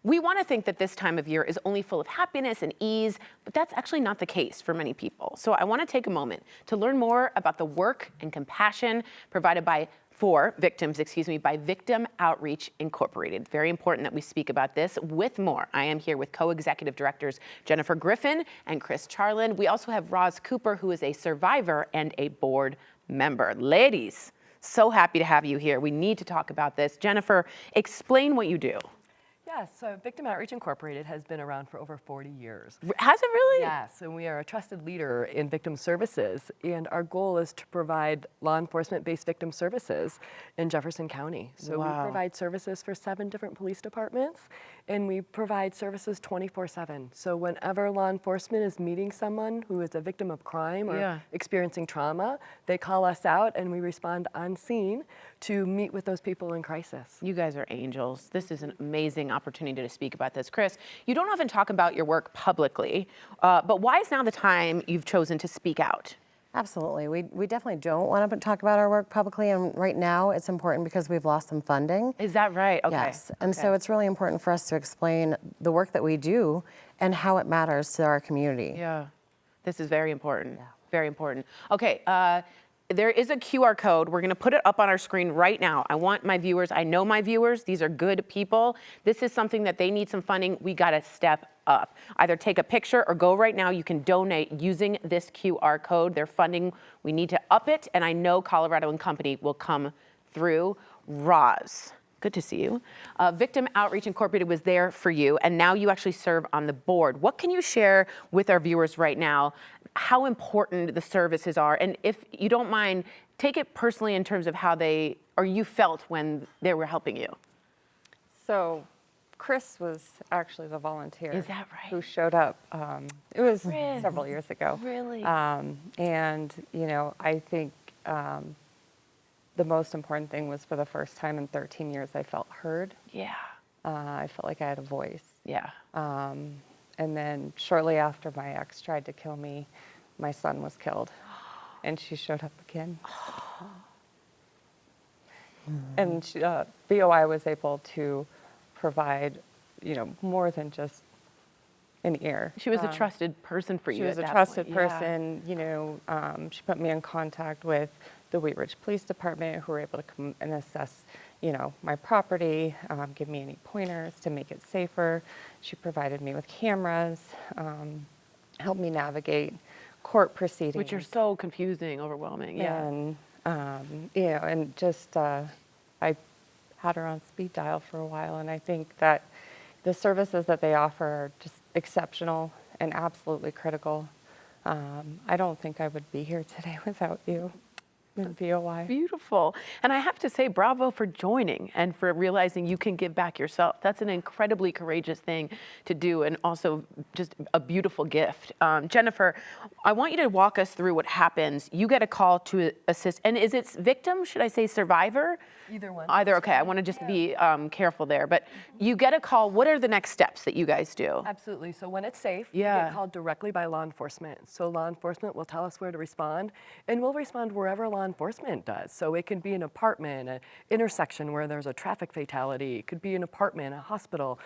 We want to think that this time of year is only full of happiness and ease, but that's actually not the case for many people. So I want to take a moment to learn more about the work and compassion provided for victims, by Victim Outreach Incorporated. Very important that we speak about this with more. I am here with co-executive directors Jennifer Griffin and Chris Charlin. We also have Roz Cooper, who is a survivor and a board member. Ladies, so happy to have you here. We need to talk about this. Jennifer, explain what you do. Yes, so Victim Outreach Incorporated has been around for over 40 years. Has it really? Yes, and we are a trusted leader in victim services, and our goal is to provide law enforcement-based victim services in Jefferson County. So we provide services for 7 different police departments, and we provide services 24/7. So whenever law enforcement is meeting someone who is a victim of crime or experiencing trauma, they call us out and we respond on scene to meet with those people in crisis. You guys are angels. This is an amazing opportunity to speak about this. Chris, you don't often talk about your work publicly, but why is now the time you've chosen to speak out? Absolutely. We definitely don't want to talk about our work publicly, and right now it's important because we've lost some funding. Is that right? Okay. Yes, and so it's really important for us to explain the work that we do and how it matters to our community. Yeah, this is very important. Yeah. Very important. Okay. There is a QR code. We're going to put it up on our screen right now. I want my viewers, I know my viewers, these are good people. This is something that they need some funding. We got to step up. Either take a picture or go right now. You can donate using this QR code. Their funding, we need to up it, and I know Colorado and Company will come through. Roz, good to see you. Victim Outreach Incorporated was there for you, and now you actually serve on the board. What can you share with our viewers right now, how important the services are, and if you don't mind, take it personally in terms of how they, or you felt when they were helping you. So Chris was actually the volunteer. Is that right? Who showed up. It was several years ago. Really? And, you know, I think the most important thing was for the first time in 13 years, I felt heard. Yeah. I felt like I had a voice. Yeah. And then shortly after my ex tried to kill me, my son was killed. And she showed up again. And VOI was able to provide, you know, more than just an ear. She was a trusted person for you. She was a trusted person. You know, she put me in contact with the Wheat Ridge Police Department, who were able to come and assess, you know, my property, give me any pointers to make it safer. She provided me with cameras, helped me navigate court proceedings, which are so confusing, overwhelming. Yeah. And you know, and just I had her on speed dial for a while, and I think that the services that they offer are just exceptional and absolutely critical. I don't think I would be here today without you. VOI. Beautiful. And I have to say, bravo for joining and for realizing you can give back yourself. That's an incredibly courageous thing to do, and also just a beautiful gift. Jennifer, I want you to walk us through what happens. You get a call to assist, and is it victim, should I say survivor? Either one. Either, okay, I want to just be careful there. But you get a call, what are the next steps that you guys do? Absolutely, so when it's safe, you get called directly by law enforcement. So law enforcement will tell us where to respond, and we'll respond wherever law enforcement does. So it can be an apartment, an intersection where there's a traffic fatality. It could be an apartment, a hospital.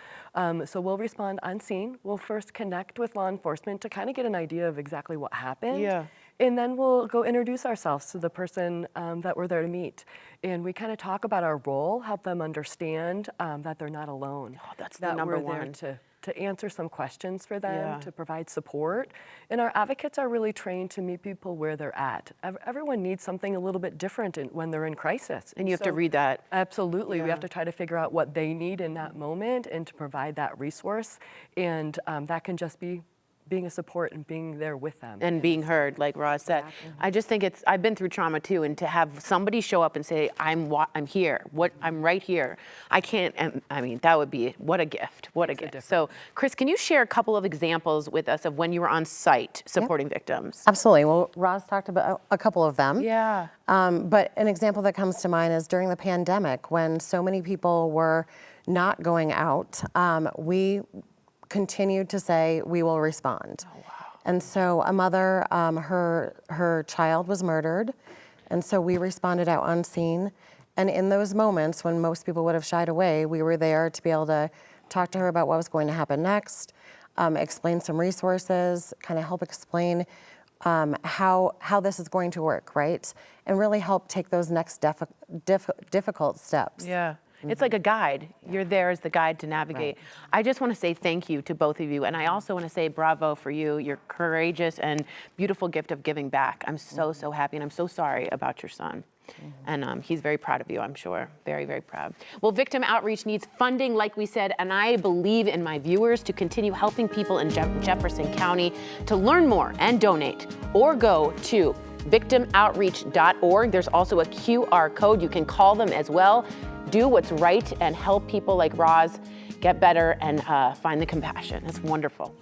So we'll respond on scene. We'll first connect with law enforcement to kind of get an idea of exactly what happened. Yeah. And then we'll go introduce ourselves to the person that we're there to meet. And we kind of talk about our role, help them understand that they're not alone. Oh, that's the number one. We're there to answer some questions for them, to provide support. And our advocates are really trained to meet people where they're at. Everyone needs something a little bit different when they're in crisis. And you have to read that. Absolutely. Yeah. We have to try to figure out what they need in that moment and to provide that resource. And that can just be being a support and being there with them. And being heard, like Roz said. Exactly. I just think I've been through trauma too, and to have somebody show up and say, I'm here, I'm right here. I can't, I mean, that would be, what a gift, what a gift. So, Chris, can you share a couple of examples with us of when you were on site supporting victims? Absolutely, well, Roz talked about a couple of them. Yeah. But an example that comes to mind is during the pandemic, when so many people were not going out, we continued to say, we will respond. Oh, wow. And so a mother, her child was murdered, and so we responded out on scene. And in those moments when most people would have shied away, we were there to be able to talk to her about what was going to happen next, explain some resources, kind of help explain how this is going to work, right? And really help take those next difficult steps. Yeah. It's like a guide. You're there as the guide to navigate. Right. I just want to say thank you to both of you. And I also want to say bravo for you, your courageous and beautiful gift of giving back. I'm so, so happy. And I'm so sorry about your son. And he's very proud of you, I'm sure. Very, very proud. Well, victim outreach needs funding, like we said, and I believe in my viewers to continue helping people in Jefferson County. To learn more and donate, or go to victimoutreach.org. There's also a QR code. You can call them as well. Do what's right and help people like Roz get better and find the compassion. It's wonderful.